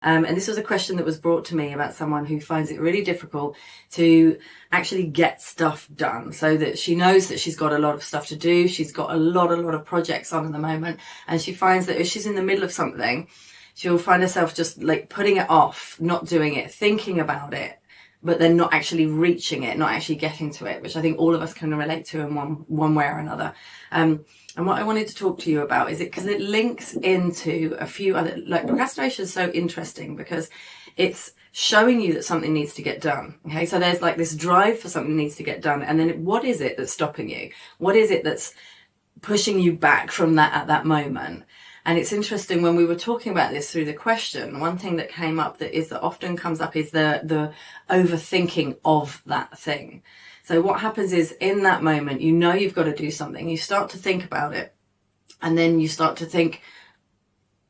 And this was a question that was brought to me about someone who finds it really difficult to actually get stuff done. So that she knows that she's got a lot of stuff to do. She's got a lot of projects on at the moment. And she finds that if she's in the middle of something, she'll find herself just like putting it off, not doing it, thinking about it, but then not actually reaching it, not actually getting to it, which I think all of us can relate to in one way or another. And what I wanted to talk to you about is because it links into a few other, like procrastination is so interesting because it's showing you that something needs to get done. Okay. So there's like this drive for something needs to get done. And then what is it that's stopping you? What is it that's pushing you back from that at that moment? And it's interesting when we were talking about this through the question, one thing that came up that often comes up is the overthinking of that thing. So what happens is in that moment, you know, you've got to do something. You start to think about it and then you start to think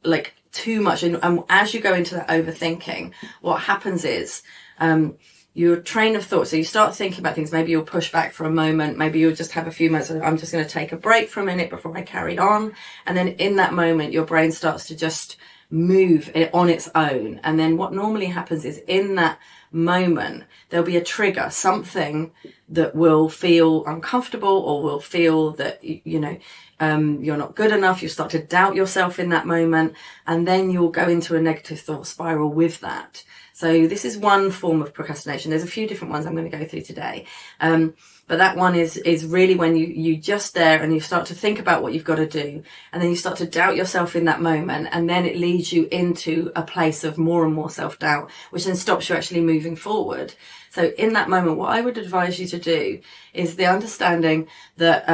like too much. And as you go into that overthinking, what happens is, your train of thought. So you start thinking about things. Maybe you'll push back for a moment. Maybe you'll just have a few moments. I'm just going to take a break for a minute before I carry on. And then in that moment, your brain starts to just move it on its own. And then what normally happens is in that moment, there'll be a trigger, something that will feel uncomfortable or will feel that, you're not good enough. You start to doubt yourself in that moment. And then you'll go into a negative thought spiral with that. So this is one form of procrastination. There's a few different ones I'm going to go through today. But that one is really when you just there and you start to think about what you've got to do. And then you start to doubt yourself in that moment. And then it leads you into a place of more and more self-doubt, which then stops you actually moving forward. So in that moment, what I would advise you to do is the understanding that,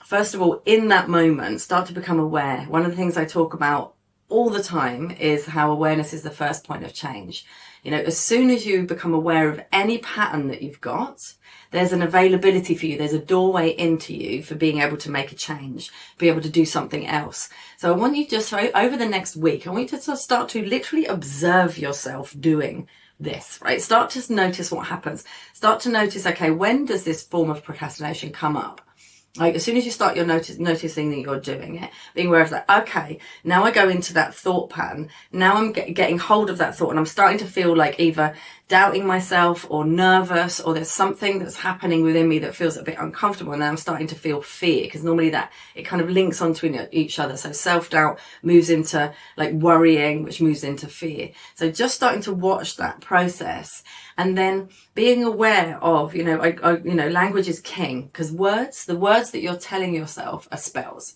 first of all, in that moment, start to become aware. One of the things I talk about all the time is how awareness is the first point of change. As soon as you become aware of any pattern that you've got, there's an availability for you. There's a doorway into you for being able to make a change, be able to do something else. So I want you just over the next week, I want you to start to literally observe yourself doing this, right? Start to notice what happens. Start to notice, okay, when does this form of procrastination come up? Like as soon as you start noticing that you're doing it, being aware of that, okay, now I go into that thought pattern. Now I'm getting hold of that thought and I'm starting to feel like either doubting myself or nervous, or there's something that's happening within me that feels a bit uncomfortable. And then I'm starting to feel fear, because normally that it kind of links onto each other. So self-doubt moves into like worrying, which moves into fear. So just starting to watch that process and then being aware of, language is king, because the words that you're telling yourself are spells.